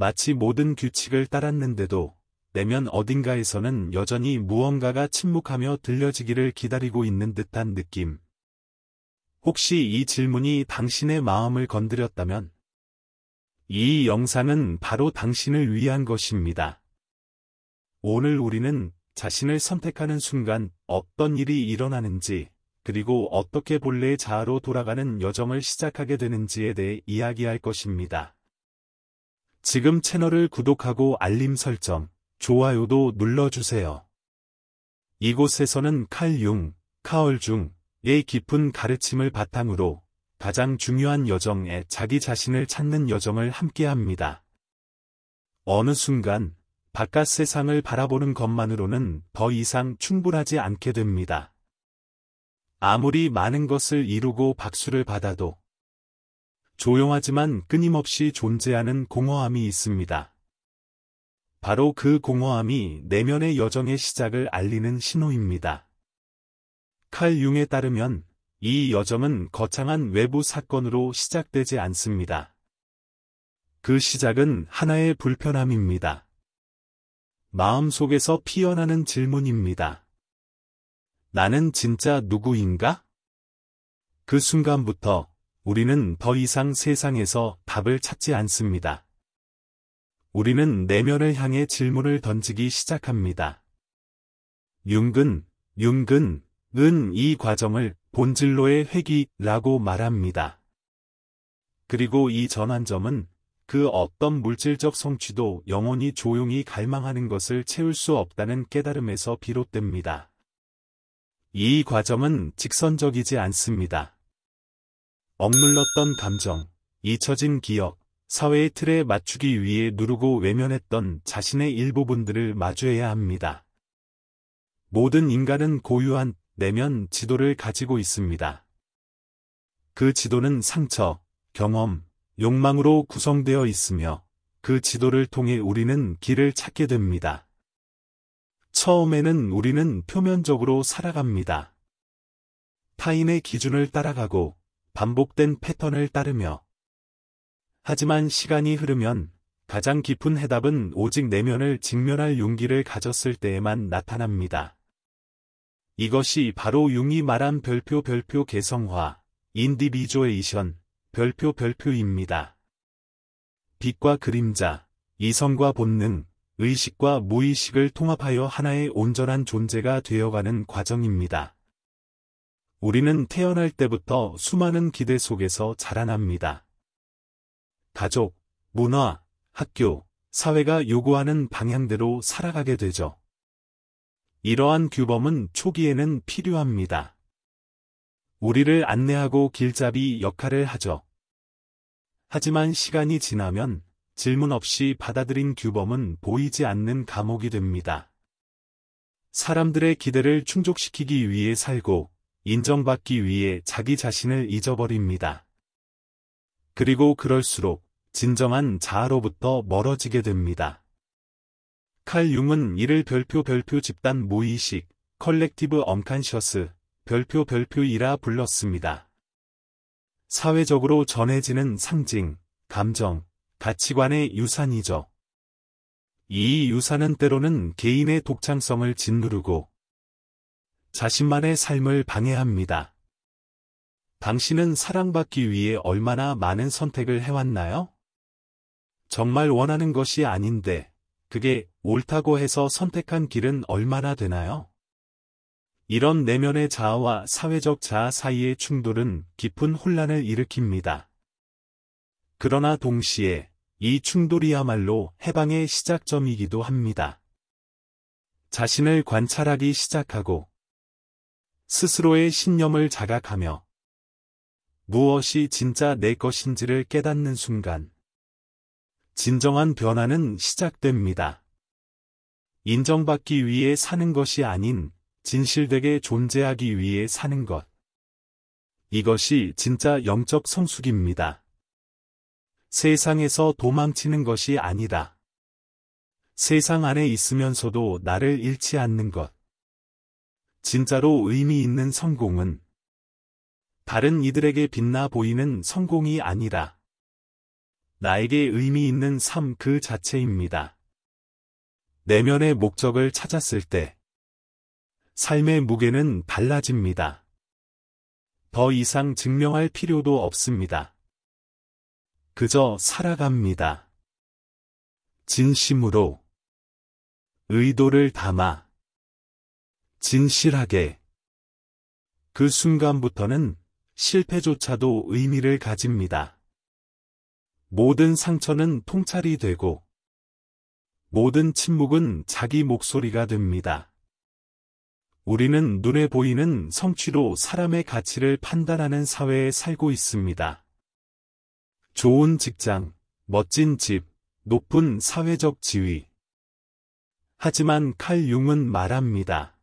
마치 모든 규칙을 따랐는데도 내면 어딘가에서는 여전히 무언가가 침묵하며 들려지기를 기다리고 있는 듯한 느낌. 혹시 이 질문이 당신의 마음을 건드렸다면 이 영상은 바로 당신을 위한 것입니다. 오늘 우리는 자신을 선택하는 순간 어떤 일이 일어나는지, 그리고 어떻게 본래의 자아로 돌아가는 여정을 시작하게 되는지에 대해 이야기할 것입니다. 지금 채널을 구독하고 알림 설정, 좋아요도 눌러주세요. 이곳에서는 카얼 융의 깊은 가르침을 바탕으로 가장 중요한 여정에 자기 자신을 찾는 여정을 함께합니다. 어느 순간 바깥 세상을 바라보는 것만으로는 더 이상 충분하지 않게 됩니다. 아무리 많은 것을 이루고 박수를 받아도 조용하지만 끊임없이 존재하는 공허함이 있습니다. 바로 그 공허함이 내면의 여정의 시작을 알리는 신호입니다. 칼 융에 따르면 이 여정은 거창한 외부 사건으로 시작되지 않습니다. 그 시작은 하나의 불편함입니다. 마음속에서 피어나는 질문입니다. 나는 진짜 누구인가? 그 순간부터 우리는 더 이상 세상에서 답을 찾지 않습니다. 우리는 내면을 향해 질문을 던지기 시작합니다. 융은 이 과정을 본질로의 회귀라고 말합니다. 그리고 이 전환점은 그 어떤 물질적 성취도 영원히 조용히 갈망하는 것을 채울 수 없다는 깨달음에서 비롯됩니다. 이 과정은 직선적이지 않습니다. 억눌렀던 감정, 잊혀진 기억, 사회의 틀에 맞추기 위해 누르고 외면했던 자신의 일부분들을 마주해야 합니다. 모든 인간은 고유한 내면 지도를 가지고 있습니다. 그 지도는 상처, 경험, 욕망으로 구성되어 있으며 그 지도를 통해 우리는 길을 찾게 됩니다. 처음에는 우리는 표면적으로 살아갑니다. 타인의 기준을 따라가고 반복된 패턴을 따르며. 하지만 시간이 흐르면 가장 깊은 해답은 오직 내면을 직면할 용기를 가졌을 때에만 나타납니다. 이것이 바로 융이 말한 별표 개성화, 인디비주에이션, 별표입니다. 빛과 그림자, 이성과 본능, 의식과 무의식을 통합하여 하나의 온전한 존재가 되어가는 과정입니다. 우리는 태어날 때부터 수많은 기대 속에서 자라납니다. 가족, 문화, 학교, 사회가 요구하는 방향대로 살아가게 되죠. 이러한 규범은 초기에는 필요합니다. 우리를 안내하고 길잡이 역할을 하죠. 하지만 시간이 지나면 질문 없이 받아들인 규범은 보이지 않는 감옥이 됩니다. 사람들의 기대를 충족시키기 위해 살고 인정받기 위해 자기 자신을 잊어버립니다. 그리고 그럴수록 진정한 자아로부터 멀어지게 됩니다. 칼 융은 이를 별표 집단 무의식, 컬렉티브 언컨셔스, 별표이라 불렀습니다. 사회적으로 전해지는 상징, 감정, 가치관의 유산이죠. 이 유산은 때로는 개인의 독창성을 짓누르고 자신만의 삶을 방해합니다. 당신은 사랑받기 위해 얼마나 많은 선택을 해왔나요? 정말 원하는 것이 아닌데 그게 옳다고 해서 선택한 길은 얼마나 되나요? 이런 내면의 자아와 사회적 자아 사이의 충돌은 깊은 혼란을 일으킵니다. 그러나 동시에 이 충돌이야말로 해방의 시작점이기도 합니다. 자신을 관찰하기 시작하고 스스로의 신념을 자각하며 무엇이 진짜 내 것인지를 깨닫는 순간 진정한 변화는 시작됩니다. 인정받기 위해 사는 것이 아닌 진실되게 존재하기 위해 사는 것. 이것이 진짜 영적 성숙입니다. 세상에서 도망치는 것이 아니다. 세상 안에 있으면서도 나를 잃지 않는 것. 진짜로 의미 있는 성공은 다른 이들에게 빛나 보이는 성공이 아니라 나에게 의미 있는 삶 그 자체입니다. 내면의 목적을 찾았을 때 삶의 무게는 달라집니다. 더 이상 증명할 필요도 없습니다. 그저 살아갑니다. 진심으로, 의도를 담아, 진실하게. 그 순간부터는 실패조차도 의미를 가집니다. 모든 상처는 통찰이 되고, 모든 침묵은 자기 목소리가 됩니다. 우리는 눈에 보이는 성취로 사람의 가치를 판단하는 사회에 살고 있습니다. 좋은 직장, 멋진 집, 높은 사회적 지위. 하지만 칼 융은 말합니다.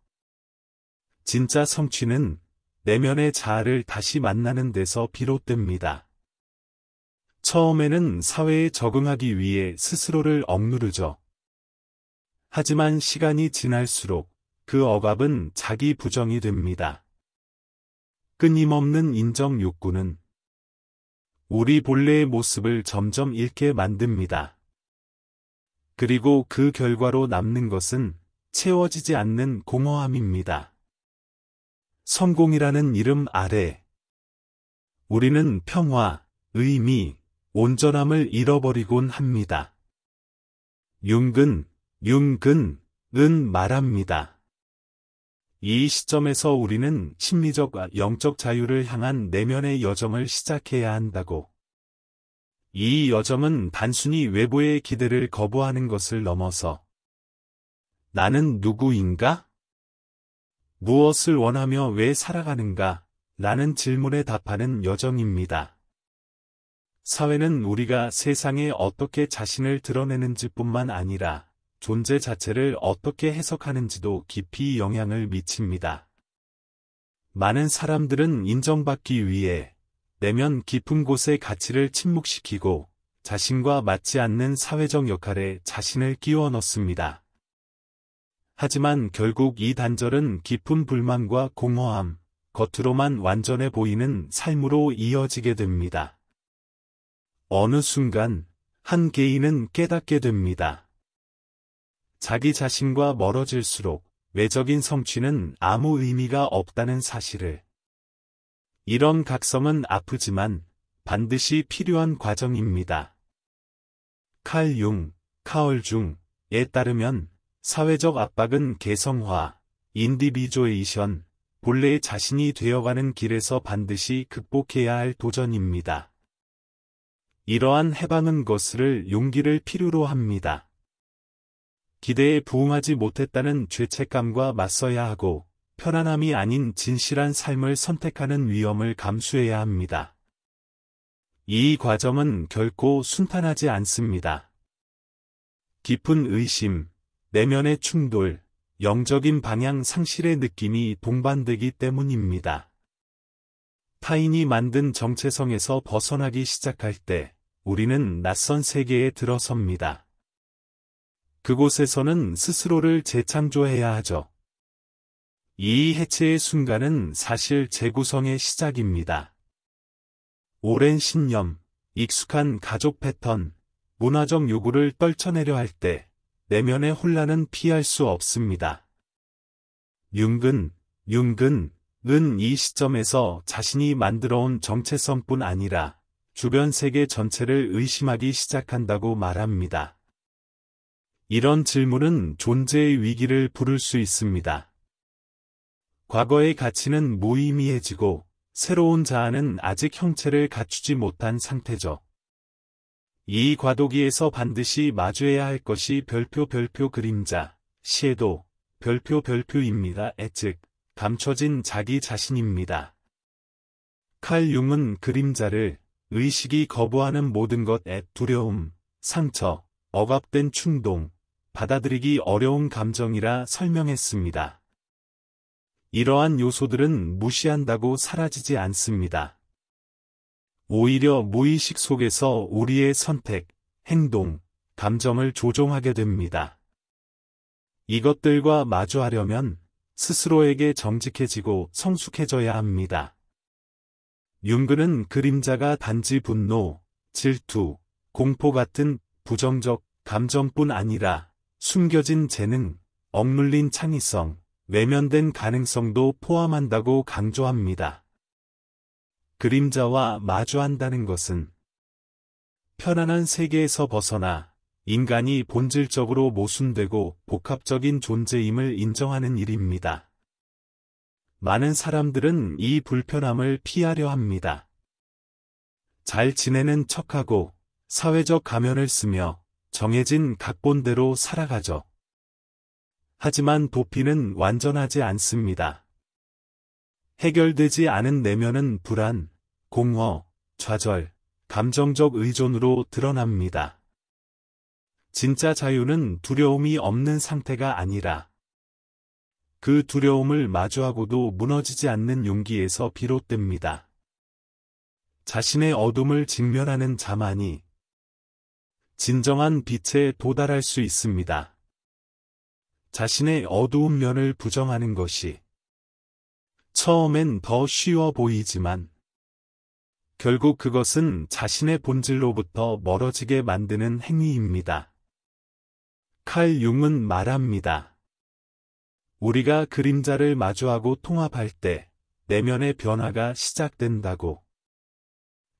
진짜 성취는 내면의 자아를 다시 만나는 데서 비롯됩니다. 처음에는 사회에 적응하기 위해 스스로를 억누르죠. 하지만 시간이 지날수록 그 억압은 자기 부정이 됩니다. 끊임없는 인정 욕구는 우리 본래의 모습을 점점 잃게 만듭니다. 그리고 그 결과로 남는 것은 채워지지 않는 공허함입니다. 성공이라는 이름 아래 우리는 평화, 의미, 온전함을 잃어버리곤 합니다. 융근은 말합니다. 이 시점에서 우리는 심리적과 영적 자유를 향한 내면의 여정을 시작해야 한다고. 이 여정은 단순히 외부의 기대를 거부하는 것을 넘어서 나는 누구인가? 무엇을 원하며 왜 살아가는가? 라는 질문에 답하는 여정입니다. 사회는 우리가 세상에 어떻게 자신을 드러내는지 뿐만 아니라 존재 자체를 어떻게 해석하는지도 깊이 영향을 미칩니다. 많은 사람들은 인정받기 위해 내면 깊은 곳의 가치를 침묵시키고 자신과 맞지 않는 사회적 역할에 자신을 끼워 넣습니다. 하지만 결국 이 단절은 깊은 불만과 공허함, 겉으로만 완전해 보이는 삶으로 이어지게 됩니다. 어느 순간 한 개인은 깨닫게 됩니다. 자기 자신과 멀어질수록 외적인 성취는 아무 의미가 없다는 사실을. 이런 각성은 아프지만 반드시 필요한 과정입니다. 칼 중에 따르면 사회적 압박은 개성화, 인디비주에이션, 본래의 자신이 되어가는 길에서 반드시 극복해야 할 도전입니다. 이러한 해방은 것을 용기를 필요로 합니다. 기대에 부응하지 못했다는 죄책감과 맞서야 하고 편안함이 아닌 진실한 삶을 선택하는 위험을 감수해야 합니다. 이 과정은 결코 순탄하지 않습니다. 깊은 의심, 내면의 충돌, 영적인 방향 상실의 느낌이 동반되기 때문입니다. 타인이 만든 정체성에서 벗어나기 시작할 때 우리는 낯선 세계에 들어섭니다. 그곳에서는 스스로를 재창조해야 하죠. 이 해체의 순간은 사실 재구성의 시작입니다. 오랜 신념, 익숙한 가족 패턴, 문화적 요구를 떨쳐내려 할 때 내면의 혼란은 피할 수 없습니다. 융근은 이 시점에서 자신이 만들어온 정체성뿐 아니라 주변 세계 전체를 의심하기 시작한다고 말합니다. 이런 질문은 존재의 위기를 부를 수 있습니다. 과거의 가치는 무의미해지고 새로운 자아는 아직 형체를 갖추지 못한 상태죠. 이 과도기에서 반드시 마주해야 할 것이 별표 그림자, 섀도우, 별표입니다. 즉, 감춰진 자기 자신입니다. 칼 융은 그림자를 의식이 거부하는 모든 것에 두려움, 상처, 억압된 충동, 받아들이기 어려운 감정이라 설명했습니다. 이러한 요소들은 무시한다고 사라지지 않습니다. 오히려 무의식 속에서 우리의 선택, 행동, 감정을 조종하게 됩니다. 이것들과 마주하려면 스스로에게 정직해지고 성숙해져야 합니다. 융근은 그림자가 단지 분노, 질투, 공포 같은 부정적 감정뿐 아니라 숨겨진 재능, 억눌린 창의성, 외면된 가능성도 포함한다고 강조합니다. 그림자와 마주한다는 것은 편안한 세계에서 벗어나 인간이 본질적으로 모순되고 복합적인 존재임을 인정하는 일입니다. 많은 사람들은 이 불편함을 피하려 합니다. 잘 지내는 척하고 사회적 가면을 쓰며 정해진 각본대로 살아가죠. 하지만 도피는 완전하지 않습니다. 해결되지 않은 내면은 불안, 공허, 좌절, 감정적 의존으로 드러납니다. 진짜 자유는 두려움이 없는 상태가 아니라 그 두려움을 마주하고도 무너지지 않는 용기에서 비롯됩니다. 자신의 어둠을 직면하는 자만이 진정한 빛에 도달할 수 있습니다. 자신의 어두운 면을 부정하는 것이 처음엔 더 쉬워 보이지만 결국 그것은 자신의 본질로부터 멀어지게 만드는 행위입니다. 칼 융은 말합니다. 우리가 그림자를 마주하고 통합할 때 내면의 변화가 시작된다고.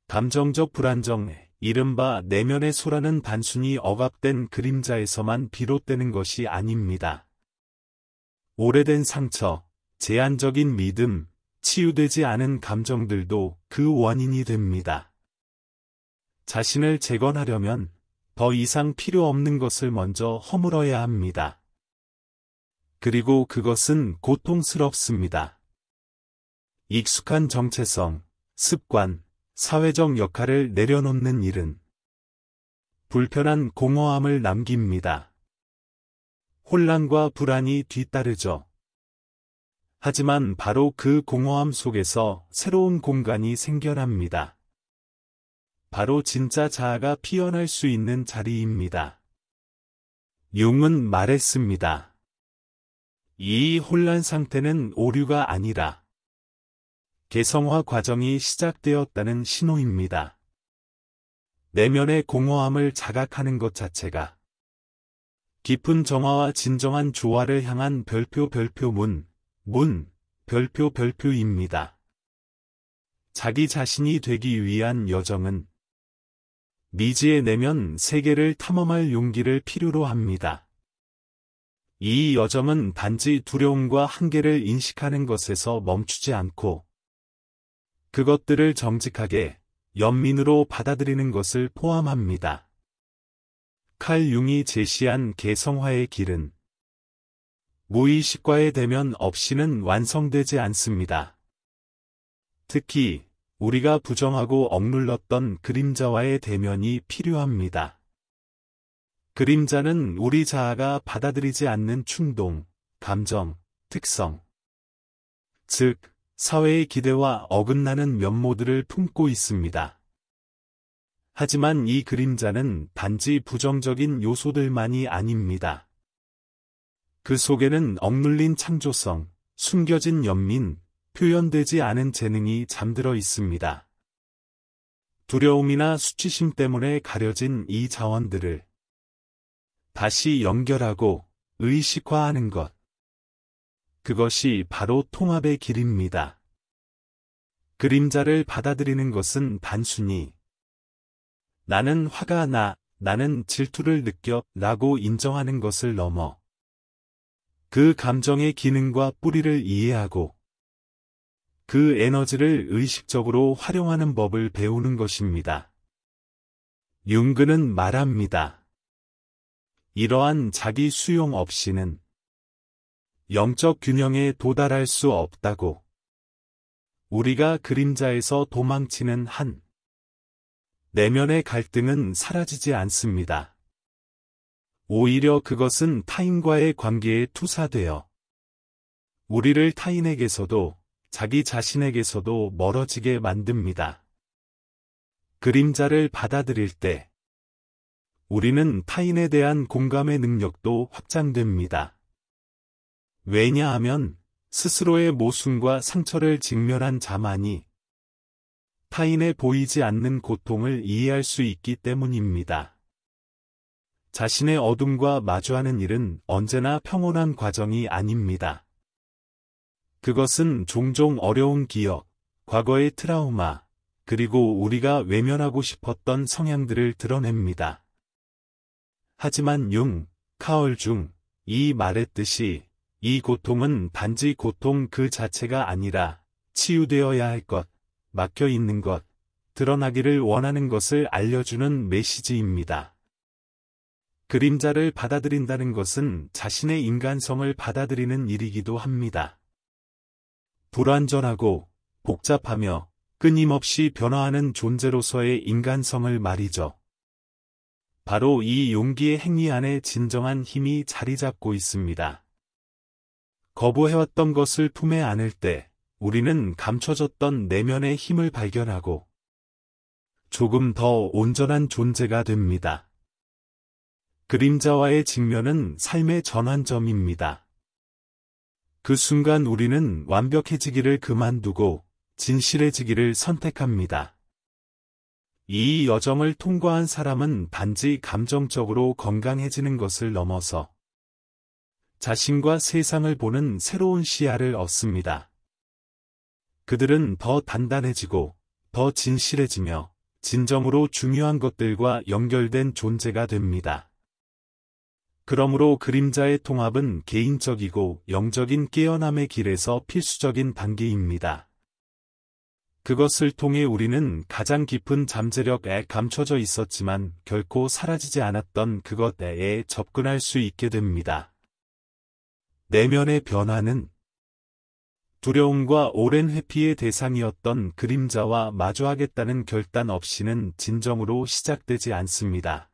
감정적 불안정, 이른바 내면의 소라는 단순히 억압된 그림자에서만 비롯되는 것이 아닙니다. 오래된 상처, 제한적인 믿음, 치유되지 않은 감정들도 그 원인이 됩니다. 자신을 재건하려면 더 이상 필요 없는 것을 먼저 허물어야 합니다. 그리고 그것은 고통스럽습니다. 익숙한 정체성, 습관, 사회적 역할을 내려놓는 일은 불편한 공허함을 남깁니다. 혼란과 불안이 뒤따르죠. 하지만 바로 그 공허함 속에서 새로운 공간이 생겨납니다. 바로 진짜 자아가 피어날 수 있는 자리입니다. 융은 말했습니다. 이 혼란 상태는 오류가 아니라 개성화 과정이 시작되었다는 신호입니다. 내면의 공허함을 자각하는 것 자체가 깊은 정화와 진정한 조화를 향한 별표입니다. 자기 자신이 되기 위한 여정은 미지의 내면 세계를 탐험할 용기를 필요로 합니다. 이 여정은 단지 두려움과 한계를 인식하는 것에서 멈추지 않고 그것들을 정직하게 연민으로 받아들이는 것을 포함합니다. 칼 융이 제시한 개성화의 길은 무의식과의 대면 없이는 완성되지 않습니다. 특히 우리가 부정하고 억눌렀던 그림자와의 대면이 필요합니다. 그림자는 우리 자아가 받아들이지 않는 충동, 감정, 특성, 즉 사회의 기대와 어긋나는 면모들을 품고 있습니다. 하지만 이 그림자는 단지 부정적인 요소들만이 아닙니다. 그 속에는 억눌린 창조성, 숨겨진 연민, 표현되지 않은 재능이 잠들어 있습니다. 두려움이나 수치심 때문에 가려진 이 자원들을 다시 연결하고 의식화하는 것. 그것이 바로 통합의 길입니다. 그림자를 받아들이는 것은 단순히 나는 화가 나, 나는 질투를 느껴 라고 인정하는 것을 넘어 그 감정의 기능과 뿌리를 이해하고 그 에너지를 의식적으로 활용하는 법을 배우는 것입니다. 융그는 말합니다. 이러한 자기 수용 없이는 영적 균형에 도달할 수 없다고. 우리가 그림자에서 도망치는 한 내면의 갈등은 사라지지 않습니다. 오히려 그것은 타인과의 관계에 투사되어 우리를 타인에게서도 자기 자신에게서도 멀어지게 만듭니다. 그림자를 받아들일 때 우리는 타인에 대한 공감의 능력도 확장됩니다. 왜냐하면 스스로의 모순과 상처를 직면한 자만이 타인의 보이지 않는 고통을 이해할 수 있기 때문입니다. 자신의 어둠과 마주하는 일은 언제나 평온한 과정이 아닙니다. 그것은 종종 어려운 기억, 과거의 트라우마, 그리고 우리가 외면하고 싶었던 성향들을 드러냅니다. 하지만 카얼 이 말했듯이 이 고통은 단지 고통 그 자체가 아니라 치유되어야 할 것, 막혀 있는 것, 드러나기를 원하는 것을 알려주는 메시지입니다. 그림자를 받아들인다는 것은 자신의 인간성을 받아들이는 일이기도 합니다. 불완전하고 복잡하며 끊임없이 변화하는 존재로서의 인간성을 말이죠. 바로 이 용기의 행위 안에 진정한 힘이 자리 잡고 있습니다. 거부해왔던 것을 품에 안을 때 우리는 감춰졌던 내면의 힘을 발견하고 조금 더 온전한 존재가 됩니다. 그림자와의 직면은 삶의 전환점입니다. 그 순간 우리는 완벽해지기를 그만두고 진실해지기를 선택합니다. 이 여정을 통과한 사람은 단지 감정적으로 건강해지는 것을 넘어서 자신과 세상을 보는 새로운 시야를 얻습니다. 그들은 더 단단해지고 더 진실해지며 진정으로 중요한 것들과 연결된 존재가 됩니다. 그러므로 그림자의 통합은 개인적이고 영적인 깨어남의 길에서 필수적인 단계입니다. 그것을 통해 우리는 가장 깊은 잠재력에 감춰져 있었지만 결코 사라지지 않았던 그것에 접근할 수 있게 됩니다. 내면의 변화는 두려움과 오랜 회피의 대상이었던 그림자와 마주하겠다는 결단 없이는 진정으로 시작되지 않습니다.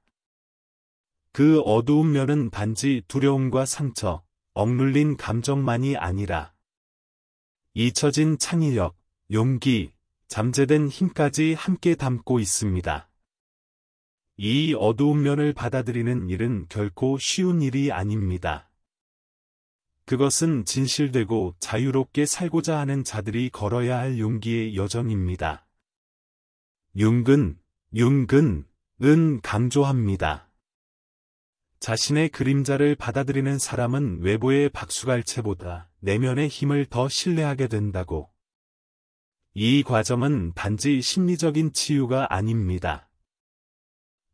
그 어두운 면은 단지 두려움과 상처, 억눌린 감정만이 아니라 잊혀진 창의력, 용기, 잠재된 힘까지 함께 담고 있습니다. 이 어두운 면을 받아들이는 일은 결코 쉬운 일이 아닙니다. 그것은 진실되고 자유롭게 살고자 하는 자들이 걸어야 할 용기의 여정입니다. 융근은 강조합니다. 자신의 그림자를 받아들이는 사람은 외부의 박수갈채보다 내면의 힘을 더 신뢰하게 된다고. 이 과정은 단지 심리적인 치유가 아닙니다.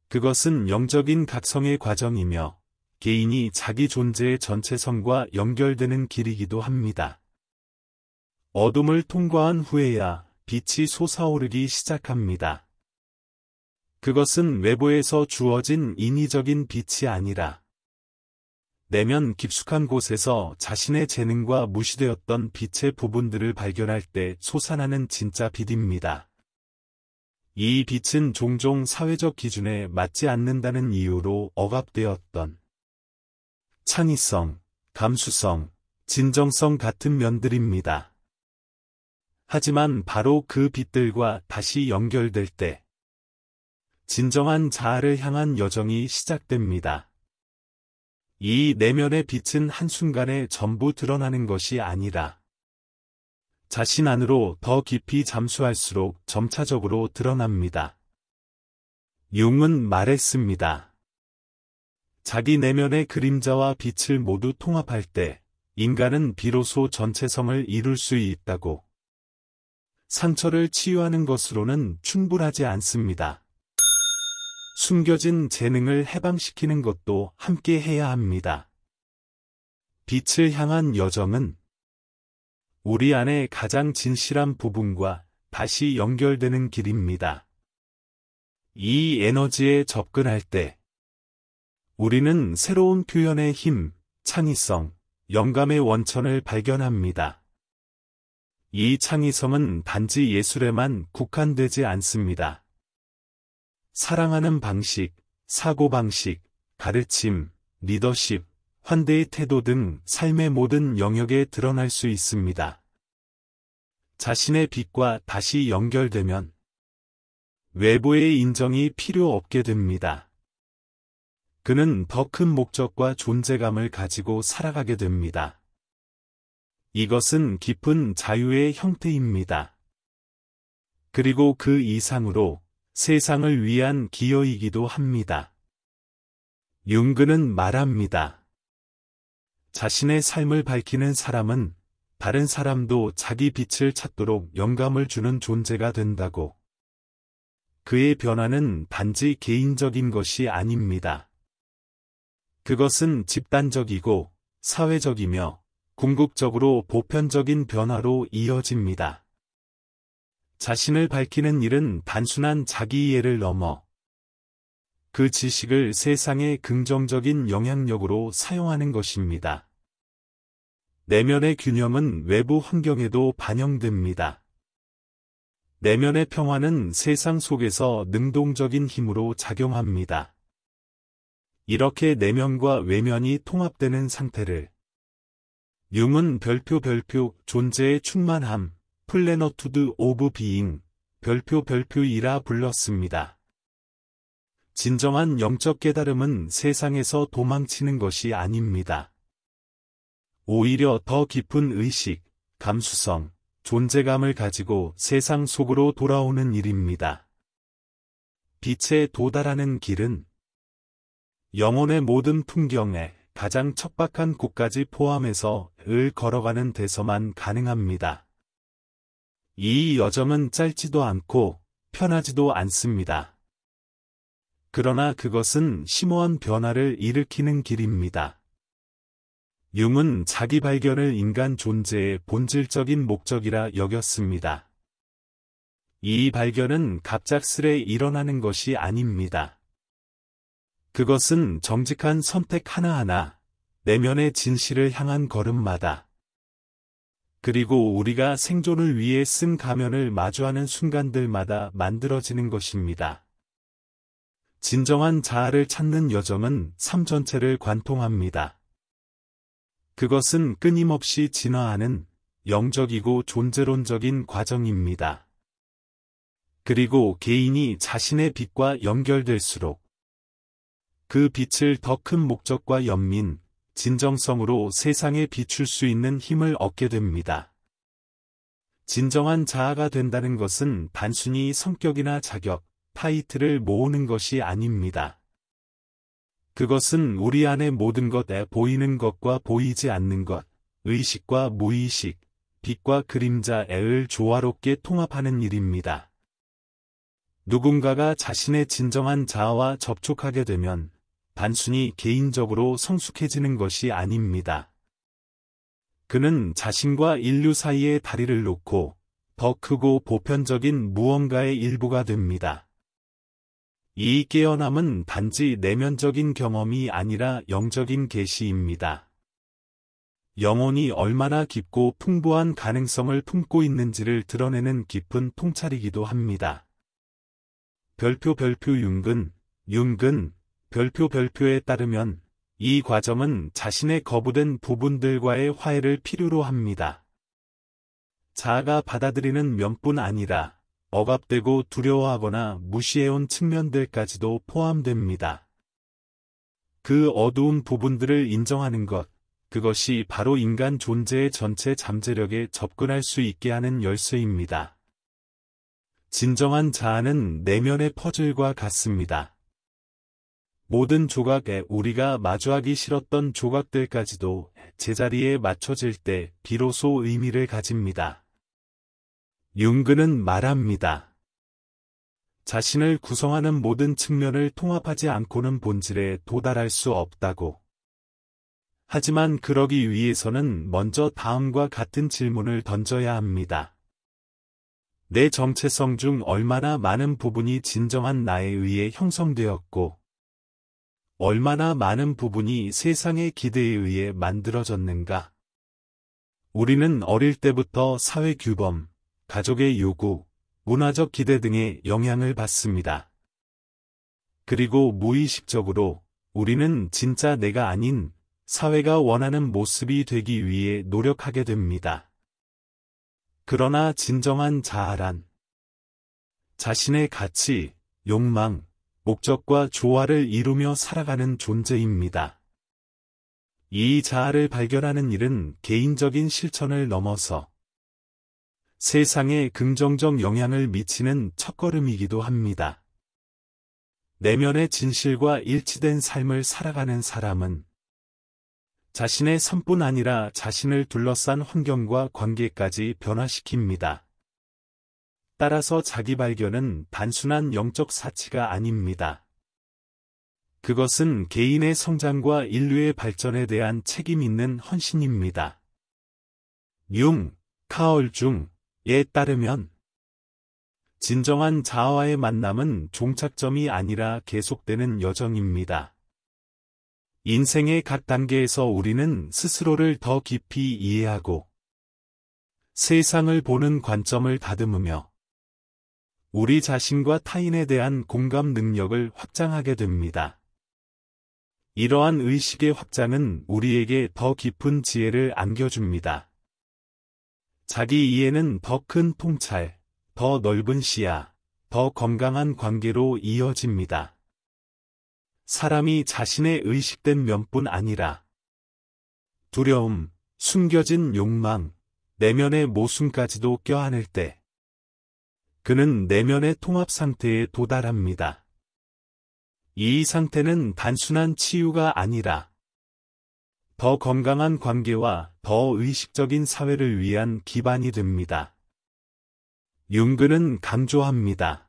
그것은 영적인 각성의 과정이며 개인이 자기 존재의 전체성과 연결되는 길이기도 합니다. 어둠을 통과한 후에야 빛이 솟아오르기 시작합니다. 그것은 외부에서 주어진 인위적인 빛이 아니라 내면 깊숙한 곳에서 자신의 재능과 무시되었던 빛의 부분들을 발견할 때 솟아나는 진짜 빛입니다. 이 빛은 종종 사회적 기준에 맞지 않는다는 이유로 억압되었던 창의성, 감수성, 진정성 같은 면들입니다. 하지만 바로 그 빛들과 다시 연결될 때 진정한 자아를 향한 여정이 시작됩니다. 이 내면의 빛은 한순간에 전부 드러나는 것이 아니라 자신 안으로 더 깊이 잠수할수록 점차적으로 드러납니다. 융은 말했습니다. 자기 내면의 그림자와 빛을 모두 통합할 때 인간은 비로소 전체성을 이룰 수 있다고. 상처를 치유하는 것으로는 충분하지 않습니다. 숨겨진 재능을 해방시키는 것도 함께 해야 합니다. 빛을 향한 여정은 우리 안의 가장 진실한 부분과 다시 연결되는 길입니다. 이 에너지에 접근할 때 우리는 새로운 표현의 힘, 창의성, 영감의 원천을 발견합니다. 이 창의성은 단지 예술에만 국한되지 않습니다. 사랑하는 방식, 사고방식, 가르침, 리더십, 환대의 태도 등 삶의 모든 영역에 드러날 수 있습니다. 자신의 빛과 다시 연결되면 외부의 인정이 필요 없게 됩니다. 그는 더 큰 목적과 존재감을 가지고 살아가게 됩니다. 이것은 깊은 자유의 형태입니다. 그리고 그 이상으로 세상을 위한 기여이기도 합니다. 융근은 말합니다. 자신의 삶을 밝히는 사람은 다른 사람도 자기 빛을 찾도록 영감을 주는 존재가 된다고. 그의 변화는 단지 개인적인 것이 아닙니다. 그것은 집단적이고 사회적이며 궁극적으로 보편적인 변화로 이어집니다. 자신을 밝히는 일은 단순한 자기 이해를 넘어 그 지식을 세상의 긍정적인 영향력으로 사용하는 것입니다. 내면의 균형은 외부 환경에도 반영됩니다. 내면의 평화는 세상 속에서 능동적인 힘으로 작용합니다. 이렇게 내면과 외면이 통합되는 상태를 융은 별표 존재의 충만함, 플래너투드 오브 비잉, 별표이라 불렀습니다. 진정한 영적 깨달음은 세상에서 도망치는 것이 아닙니다. 오히려 더 깊은 의식, 감수성, 존재감을 가지고 세상 속으로 돌아오는 일입니다. 빛에 도달하는 길은 영혼의 모든 풍경에 가장 척박한 곳까지 포함해서 을 걸어가는 데서만 가능합니다. 이 여정은 짧지도 않고 편하지도 않습니다. 그러나 그것은 심오한 변화를 일으키는 길입니다. 융은 자기 발견을 인간 존재의 본질적인 목적이라 여겼습니다. 이 발견은 갑작스레 일어나는 것이 아닙니다. 그것은 정직한 선택 하나하나, 내면의 진실을 향한 걸음마다, 그리고 우리가 생존을 위해 쓴 가면을 마주하는 순간들마다 만들어지는 것입니다. 진정한 자아를 찾는 여정은 삶 전체를 관통합니다. 그것은 끊임없이 진화하는 영적이고 존재론적인 과정입니다. 그리고 개인이 자신의 빛과 연결될수록 그 빛을 더 큰 목적과 연민, 진정성으로 세상에 비출 수 있는 힘을 얻게 됩니다. 진정한 자아가 된다는 것은 단순히 성격이나 자격, 타이틀을 모으는 것이 아닙니다. 그것은 우리 안의 모든 것에 보이는 것과 보이지 않는 것, 의식과 무의식, 빛과 그림자를 조화롭게 통합하는 일입니다. 누군가가 자신의 진정한 자아와 접촉하게 되면 단순히 개인적으로 성숙해지는 것이 아닙니다. 그는 자신과 인류 사이의 다리를 놓고 더 크고 보편적인 무언가의 일부가 됩니다. 이 깨어남은 단지 내면적인 경험이 아니라 영적인 계시입니다. 영혼이 얼마나 깊고 풍부한 가능성을 품고 있는지를 드러내는 깊은 통찰이기도 합니다. 융근, 별표에 따르면 이 과정은 자신의 거부된 부분들과의 화해를 필요로 합니다. 자아가 받아들이는 면뿐 아니라 억압되고 두려워하거나 무시해온 측면들까지도 포함됩니다. 그 어두운 부분들을 인정하는 것, 그것이 바로 인간 존재의 전체 잠재력에 접근할 수 있게 하는 열쇠입니다. 진정한 자아는 내면의 퍼즐과 같습니다. 모든 조각에 우리가 마주하기 싫었던 조각들까지도 제자리에 맞춰질 때 비로소 의미를 가집니다. 융근은 말합니다. 자신을 구성하는 모든 측면을 통합하지 않고는 본질에 도달할 수 없다고. 하지만 그러기 위해서는 먼저 다음과 같은 질문을 던져야 합니다. 내 정체성 중 얼마나 많은 부분이 진정한 나에 의해 형성되었고, 얼마나 많은 부분이 세상의 기대에 의해 만들어졌는가? 우리는 어릴 때부터 사회 규범, 가족의 요구, 문화적 기대 등의 영향을 받습니다. 그리고 무의식적으로 우리는 진짜 내가 아닌 사회가 원하는 모습이 되기 위해 노력하게 됩니다. 그러나 진정한 자아란 자신의 가치, 욕망, 목적과 조화를 이루며 살아가는 존재입니다. 이 자아를 발견하는 일은 개인적인 실천을 넘어서 세상에 긍정적 영향을 미치는 첫걸음이기도 합니다. 내면의 진실과 일치된 삶을 살아가는 사람은 자신의 삶뿐 아니라 자신을 둘러싼 환경과 관계까지 변화시킵니다. 따라서 자기 발견은 단순한 영적 사치가 아닙니다. 그것은 개인의 성장과 인류의 발전에 대한 책임 있는 헌신입니다. 카얼 중에 따르면 진정한 자아와의 만남은 종착점이 아니라 계속되는 여정입니다. 인생의 각 단계에서 우리는 스스로를 더 깊이 이해하고 세상을 보는 관점을 다듬으며 우리 자신과 타인에 대한 공감 능력을 확장하게 됩니다. 이러한 의식의 확장은 우리에게 더 깊은 지혜를 안겨줍니다. 자기 이해는 더 큰 통찰, 더 넓은 시야, 더 건강한 관계로 이어집니다. 사람이 자신의 의식된 면뿐 아니라 두려움, 숨겨진 욕망, 내면의 모순까지도 껴안을 때 그는 내면의 통합 상태에 도달합니다. 이 상태는 단순한 치유가 아니라 더 건강한 관계와 더 의식적인 사회를 위한 기반이 됩니다. 융그는 강조합니다.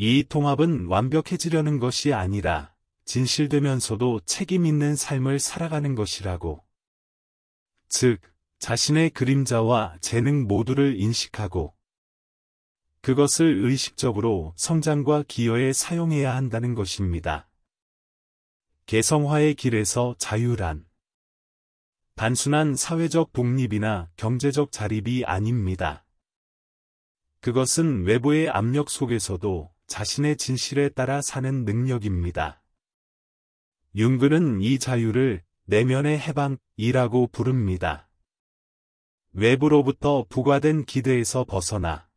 이 통합은 완벽해지려는 것이 아니라 진실되면서도 책임 있는 삶을 살아가는 것이라고. 즉, 자신의 그림자와 재능 모두를 인식하고 그것을 의식적으로 성장과 기여에 사용해야 한다는 것입니다. 개성화의 길에서 자유란 단순한 사회적 독립이나 경제적 자립이 아닙니다. 그것은 외부의 압력 속에서도 자신의 진실에 따라 사는 능력입니다. 융그는 이 자유를 내면의 해방이라고 부릅니다. 외부로부터 부과된 기대에서 벗어나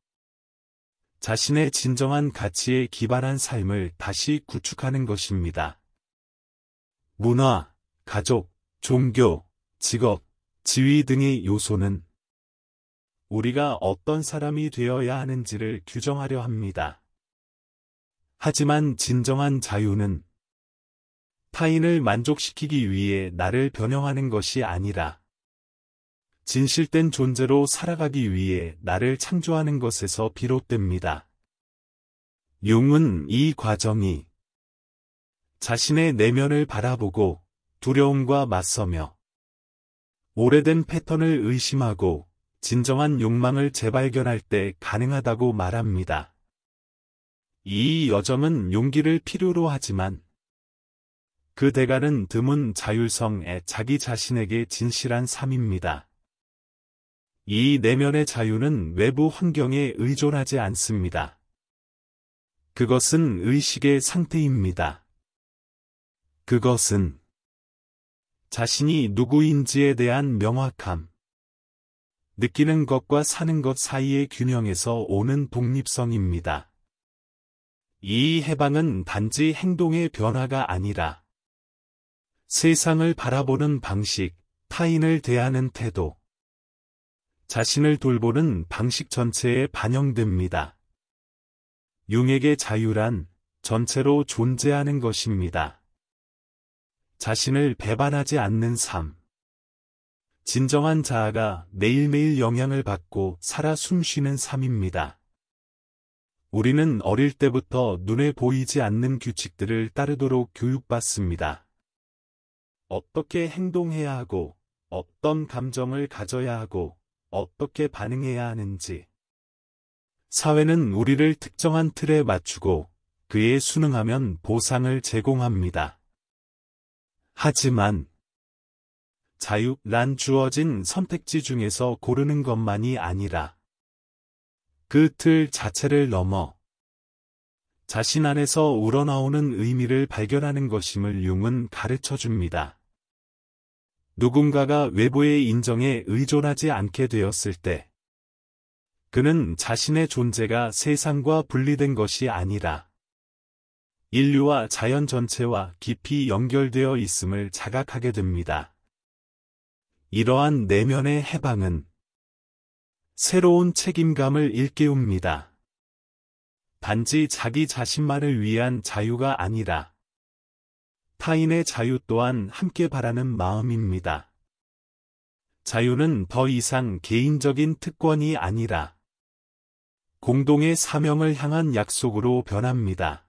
자신의 진정한 가치에 기반한 삶을 다시 구축하는 것입니다. 문화, 가족, 종교, 직업, 지위 등의 요소는 우리가 어떤 사람이 되어야 하는지를 규정하려 합니다. 하지만 진정한 자유는 타인을 만족시키기 위해 나를 변형하는 것이 아니라 진실된 존재로 살아가기 위해 나를 창조하는 것에서 비롯됩니다. 융은 이 과정이 자신의 내면을 바라보고 두려움과 맞서며 오래된 패턴을 의심하고 진정한 욕망을 재발견할 때 가능하다고 말합니다. 이 여정은 용기를 필요로 하지만 그 대가는 드문 자율성의 자기 자신에게 진실한 삶입니다. 이 내면의 자유는 외부 환경에 의존하지 않습니다. 그것은 의식의 상태입니다. 그것은 자신이 누구인지에 대한 명확함, 느끼는 것과 사는 것 사이의 균형에서 오는 독립성입니다. 이 해방은 단지 행동의 변화가 아니라 세상을 바라보는 방식, 타인을 대하는 태도, 자신을 돌보는 방식 전체에 반영됩니다. 융에게 자유란 전체로 존재하는 것입니다. 자신을 배반하지 않는 삶. 진정한 자아가 매일매일 영향을 받고 살아 숨쉬는 삶입니다. 우리는 어릴 때부터 눈에 보이지 않는 규칙들을 따르도록 교육받습니다. 어떻게 행동해야 하고, 어떤 감정을 가져야 하고, 어떻게 반응해야 하는지. 사회는 우리를 특정한 틀에 맞추고 그에 순응하면 보상을 제공합니다. 하지만 자유란 주어진 선택지 중에서 고르는 것만이 아니라 그 틀 자체를 넘어 자신 안에서 우러나오는 의미를 발견하는 것임을 융은 가르쳐줍니다. 누군가가 외부의 인정에 의존하지 않게 되었을 때 그는 자신의 존재가 세상과 분리된 것이 아니라 인류와 자연 전체와 깊이 연결되어 있음을 자각하게 됩니다. 이러한 내면의 해방은 새로운 책임감을 일깨웁니다. 단지 자기 자신만을 위한 자유가 아니라 타인의 자유 또한 함께 바라는 마음입니다. 자유는 더 이상 개인적인 특권이 아니라 공동의 사명을 향한 약속으로 변합니다.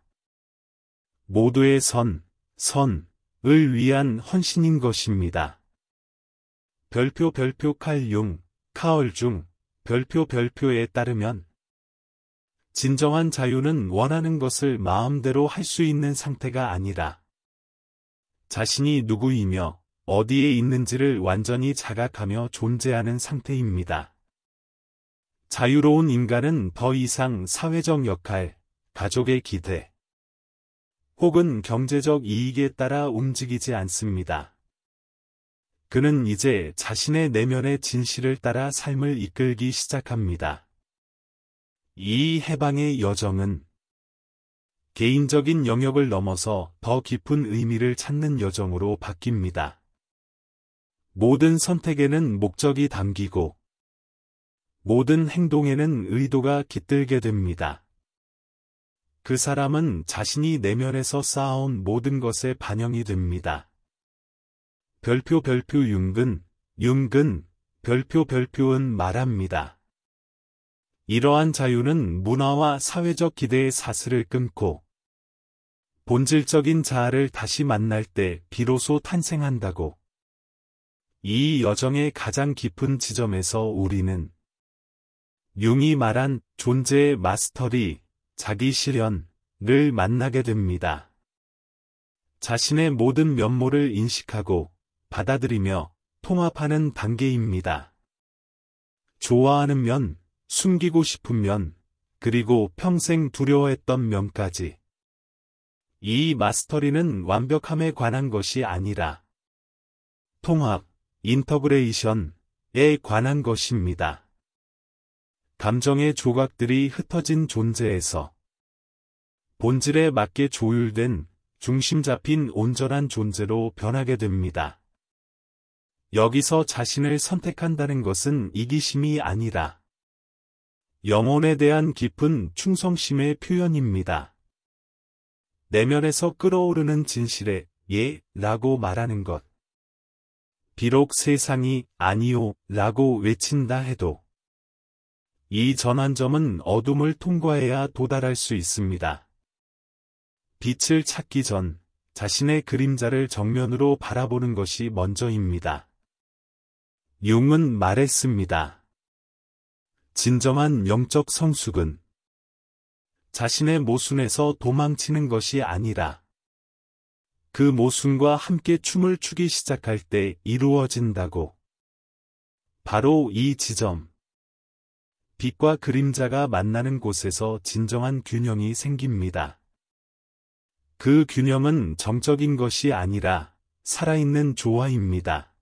모두의 선을 위한 헌신인 것입니다. 칼 융, 카얼 중, 별표에 따르면 진정한 자유는 원하는 것을 마음대로 할 수 있는 상태가 아니라 자신이 누구이며 어디에 있는지를 완전히 자각하며 존재하는 상태입니다. 자유로운 인간은 더 이상 사회적 역할, 가족의 기대, 혹은 경제적 이익에 따라 움직이지 않습니다. 그는 이제 자신의 내면의 진실을 따라 삶을 이끌기 시작합니다. 이 해방의 여정은 개인적인 영역을 넘어서 더 깊은 의미를 찾는 여정으로 바뀝니다. 모든 선택에는 목적이 담기고 모든 행동에는 의도가 깃들게 됩니다. 그 사람은 자신이 내면에서 쌓아온 모든 것에 반영이 됩니다. 융근, 별표은 말합니다. 이러한 자유는 문화와 사회적 기대의 사슬을 끊고 본질적인 자아를 다시 만날 때 비로소 탄생한다고. 이 여정의 가장 깊은 지점에서 우리는 융이 말한 존재의 마스터리, 자기 실현을 만나게 됩니다. 자신의 모든 면모를 인식하고 받아들이며 통합하는 단계입니다. 좋아하는 면, 숨기고 싶은 면, 그리고 평생 두려워했던 면까지. 이 마스터리는 완벽함에 관한 것이 아니라 통합, 인터그레이션에 관한 것입니다. 감정의 조각들이 흩어진 존재에서 본질에 맞게 조율된 중심 잡힌 온전한 존재로 변하게 됩니다. 여기서 자신을 선택한다는 것은 이기심이 아니라 영혼에 대한 깊은 충성심의 표현입니다. 내면에서 끓어오르는 진실에 예라고 말하는 것. 비록 세상이 아니요 라고 외친다 해도 이 전환점은 어둠을 통과해야 도달할 수 있습니다. 빛을 찾기 전 자신의 그림자를 정면으로 바라보는 것이 먼저입니다. 융은 말했습니다. 진정한 영적 성숙은 자신의 모순에서 도망치는 것이 아니라 그 모순과 함께 춤을 추기 시작할 때 이루어진다고. 바로 이 지점. 빛과 그림자가 만나는 곳에서 진정한 균형이 생깁니다. 그 균형은 정적인 것이 아니라 살아있는 조화입니다.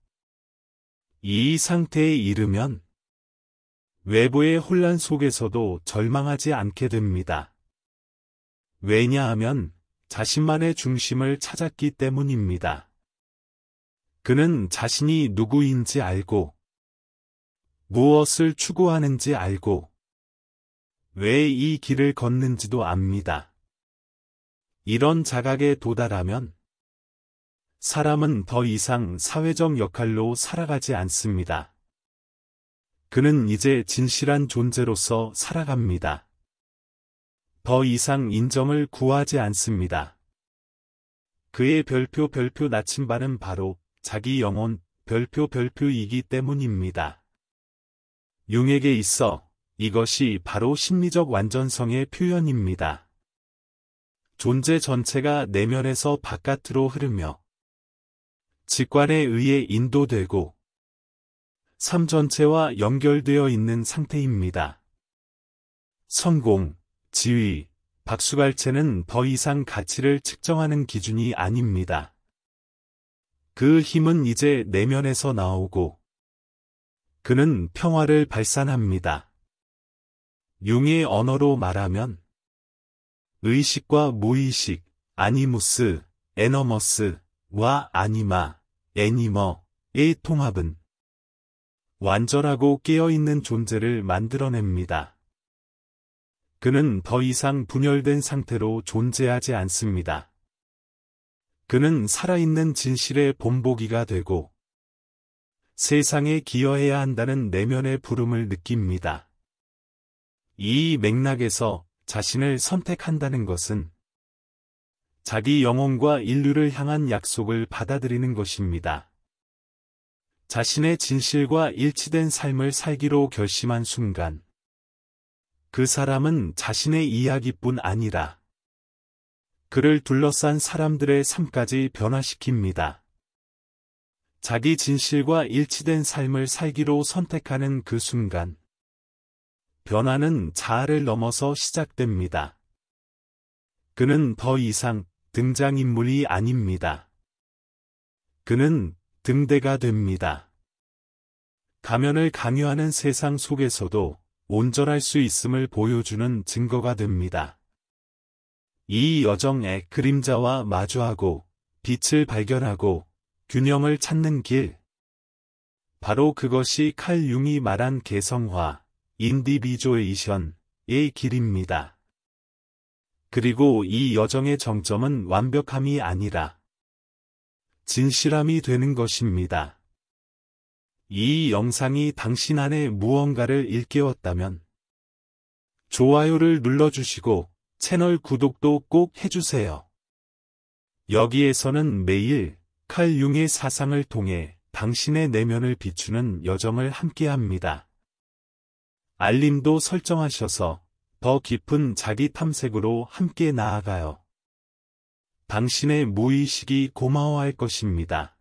이 상태에 이르면 외부의 혼란 속에서도 절망하지 않게 됩니다. 왜냐하면 자신만의 중심을 찾았기 때문입니다. 그는 자신이 누구인지 알고 무엇을 추구하는지 알고 왜 이 길을 걷는지도 압니다. 이런 자각에 도달하면 사람은 더 이상 사회적 역할로 살아가지 않습니다. 그는 이제 진실한 존재로서 살아갑니다. 더 이상 인정을 구하지 않습니다. 그의 별표 나침반은 바로 자기 영혼 별표이기 때문입니다. 융에게 있어 이것이 바로 심리적 완전성의 표현입니다. 존재 전체가 내면에서 바깥으로 흐르며 직관에 의해 인도되고 삶 전체와 연결되어 있는 상태입니다. 성공, 지위, 박수갈채는 더 이상 가치를 측정하는 기준이 아닙니다. 그 힘은 이제 내면에서 나오고 그는 평화를 발산합니다. 융의 언어로 말하면 의식과 무의식, 아니무스, 에너머스와 아니마, 애니머의 통합은 완전하고 깨어있는 존재를 만들어냅니다. 그는 더 이상 분열된 상태로 존재하지 않습니다. 그는 살아있는 진실의 본보기가 되고 세상에 기여해야 한다는 내면의 부름을 느낍니다. 이 맥락에서 자신을 선택한다는 것은 자기 영혼과 인류를 향한 약속을 받아들이는 것입니다. 자신의 진실과 일치된 삶을 살기로 결심한 순간, 그 사람은 자신의 이야기뿐 아니라 그를 둘러싼 사람들의 삶까지 변화시킵니다. 자기 진실과 일치된 삶을 살기로 선택하는 그 순간, 변화는 자아를 넘어서 시작됩니다. 그는 더 이상 등장인물이 아닙니다. 그는 등대가 됩니다. 가면을 강요하는 세상 속에서도 온전할 수 있음을 보여주는 증거가 됩니다. 이 여정에 그림자와 마주하고 빛을 발견하고 균형을 찾는 길. 바로 그것이 칼 융이 말한 개성화, 인디비조에이션의 길입니다. 그리고 이 여정의 정점은 완벽함이 아니라 진실함이 되는 것입니다. 이 영상이 당신 안에 무언가를 일깨웠다면 좋아요를 눌러주시고 채널 구독도 꼭 해주세요. 여기에서는 매일 칼 융의 사상을 통해 당신의 내면을 비추는 여정을 함께합니다. 알림도 설정하셔서 더 깊은 자기 탐색으로 함께 나아가요. 당신의 무의식이 고마워할 것입니다.